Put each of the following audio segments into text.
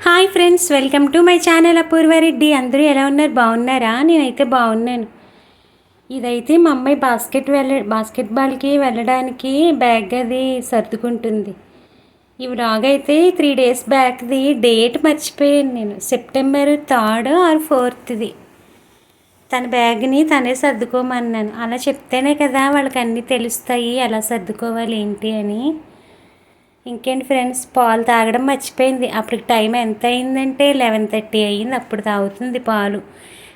Hi friends, welcome to my channel Apoorva Reddy. అందరూ ఎలా ఉన్నారు? బాగున్నారా? నేనైతే బాగున్నాను. ఇదైతే మా అమ్మాయి బాస్కెట్బాల్కి వెళ్ళడానికి బ్యాగ్ అది సర్దుకుంటుంది. ఈ వ్లాగ్ అయితే 3 days బ్యాక్ది. డేట్ మర్చిపోయాను నేను. September 3rd or 4th. తన బ్యాగ్ని తనే సర్దుకోమన్నాను. అలా చెప్తేనే కదా వాళ్ళకి అన్నీ తెలుస్తాయి, ఎలా సర్దుకోవాలి ఏంటి అని. ఇంకేంటి ఫ్రెండ్స్, పాలు తాగడం మర్చిపోయింది. అప్పటికి టైం ఎంత అయిందంటే 11:30 అయ్యింది. అప్పుడు తాగుతుంది పాలు.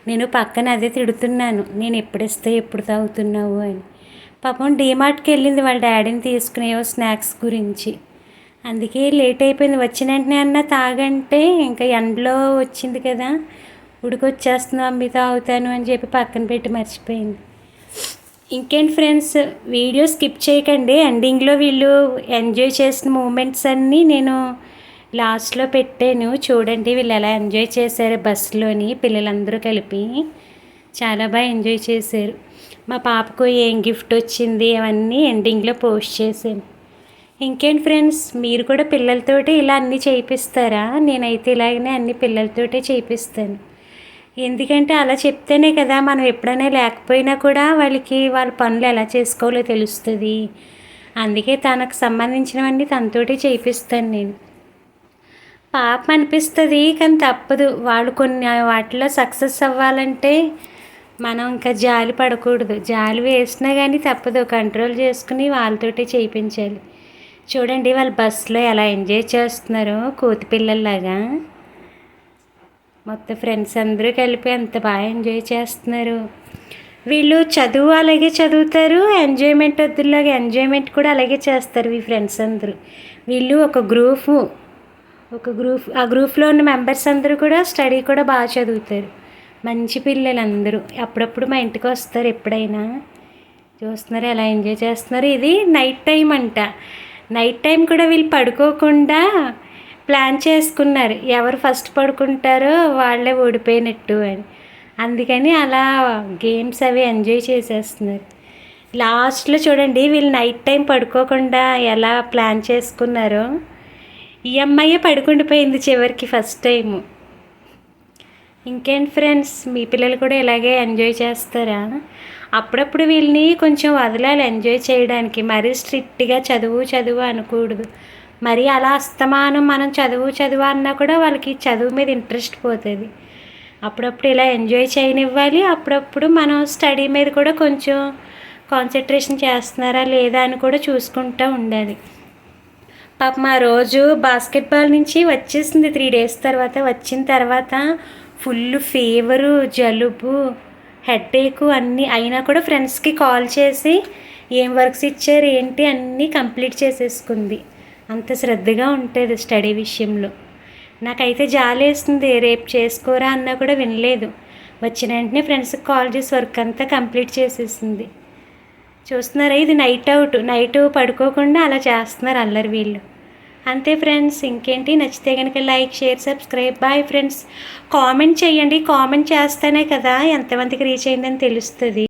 నేను పక్కన అదే తిడుతున్నాను, నేను ఎప్పుడు తాగుతున్నావు అని. పాపం డీమార్ట్కి వెళ్ళింది వాళ్ళ డాడీని తీసుకునేవో స్నాక్స్ గురించి. అందుకే లేట్ అయిపోయింది. వచ్చిన వెంటనే అన్న తాగంటే ఇంకా ఎండలో వచ్చింది కదా, ఉడికొచ్చేస్తుంది అమ్మి తాగుతాను అని చెప్పి పక్కన పెట్టి మర్చిపోయింది. ఇంకేంటి ఫ్రెండ్స్, వీడియో స్కిప్ చేయకండి. ఎండింగ్లో వీళ్ళు ఎంజాయ్ చేసిన మూమెంట్స్ అన్నీ నేను లాస్ట్లో పెట్టాను. చూడండి వీళ్ళు ఎలా ఎంజాయ్ చేశారు బస్సులోని. పిల్లలందరూ కలిపి చాలా బాగా ఎంజాయ్ చేశారు. మా పాపకు ఏం గిఫ్ట్ వచ్చింది అవన్నీ ఎండింగ్లో పోస్ట్ చేశాను. ఇంకేంటి ఫ్రెండ్స్, మీరు కూడా పిల్లలతోటి ఇలా అన్నీ చేయిస్తారా? నేనైతే ఇలాగనే అన్ని పిల్లలతోటే చేయిస్తాను. ఎందుకంటే అలా చెప్తేనే కదా మనం ఎప్పుడైనా లేకపోయినా కూడా వాళ్ళ పనులు ఎలా చేసుకోవాలో తెలుస్తుంది. అందుకే తనకు సంబంధించినవన్నీ తనతోటి చేయిస్తాను నేను. పాపం అనిపిస్తుంది కానీ తప్పదు. వాళ్ళు కొన్ని వాటిలో సక్సెస్ అవ్వాలంటే మనం ఇంకా జాలి పడకూడదు. జాలి వేసినా కానీ తప్పదు, కంట్రోల్ చేసుకుని వాళ్ళతోటి చేయించాలి. చూడండి వాళ్ళు బస్సులో ఎలా ఎంజాయ్ చేస్తున్నారో కోతి పిల్లల్లాగా. మొత్తం ఫ్రెండ్స్ అందరూ కలిపి అంత బాగా ఎంజాయ్ చేస్తున్నారు. వీళ్ళు చదువు అలాగే చదువుతారు, ఎంజాయ్మెంట్ వద్దులాగా ఎంజాయ్మెంట్ కూడా అలాగే చేస్తారు. ఈ ఫ్రెండ్స్ అందరూ వీళ్ళు ఒక గ్రూప్. ఆ గ్రూప్లో ఉన్న మెంబర్స్ అందరూ కూడా స్టడీ కూడా బాగా చదువుతారు. మంచి పిల్లలు అందరూ. అప్పుడప్పుడు మా ఇంటికి వస్తారు ఎప్పుడైనా. చూస్తున్నారు ఎలా ఎంజాయ్ చేస్తున్నారు. ఇది నైట్ టైం అంట. నైట్ టైం కూడా వీళ్ళు పడుకోకుండా ప్లాన్ చేసుకున్నారు, ఎవరు ఫస్ట్ పడుకుంటారో వాళ్ళే ఓడిపోయినట్టు అని. అందుకని అలా గేమ్స్ అవి ఎంజాయ్ చేసేస్తున్నారు. లాస్ట్లో చూడండి వీళ్ళు నైట్ టైం పడుకోకుండా ఎలా ప్లాన్ చేసుకున్నారో. ఈ అమ్మాయే పడుకుండిపోయింది చివరికి ఫస్ట్ టైము. ఇంకేంటి ఫ్రెండ్స్, మీ పిల్లలు కూడా ఇలాగే ఎంజాయ్ చేస్తారా? అప్పుడప్పుడు వీళ్ళని కొంచెం వదలాలి ఎంజాయ్ చేయడానికి. మరీ స్ట్రిక్ట్గా చదువు అనకూడదు. మరి అలా అస్తమానం మనం చదువు అన్నా కూడా వాళ్ళకి చదువు మీద ఇంట్రెస్ట్ పోతుంది. అప్పుడప్పుడు ఇలా ఎంజాయ్ చేయనివ్వాలి. అప్పుడప్పుడు మనం స్టడీ మీద కూడా కొంచెం కాన్సన్ట్రేషన్ చేస్తున్నారా లేదా అని కూడా చూసుకుంటూ ఉండాలి. పాపం ఆ రోజు బాస్కెట్బాల్ నుంచి వచ్చేసింది 3 days తర్వాత. వచ్చిన తర్వాత ఫుల్ ఫీవరు, జలుబు, హెడేక్ అన్నీ అయినా కూడా ఫ్రెండ్స్కి కాల్ చేసి ఏం వర్క్స్ ఇచ్చారు ఏంటి అన్నీ కంప్లీట్ చేసేసుకుంది. అంత శ్రద్ధగా ఉంటుంది స్టడీ విషయంలో. నాకైతే జాలేస్తుంది, రేపు చేసుకోరా అన్నా కూడా వినలేదు. వచ్చిన వెంటనే ఫ్రెండ్స్కి కాల్ చేసి వర్క్ అంతా కంప్లీట్ చేసేసింది. చూస్తున్నారా, ఇది నైట్ పడుకోకుండా అలా చేస్తున్నారు అల్లరి వీళ్ళు. అంతే ఫ్రెండ్స్, ఇంకేంటి, నచ్చితే కనుక like, share, subscribe. Bye friends. Comment చేయండి. కామెంట్ చేస్తేనే కదా ఎంతమందికి రీచ్ అయిందని తెలుస్తుంది.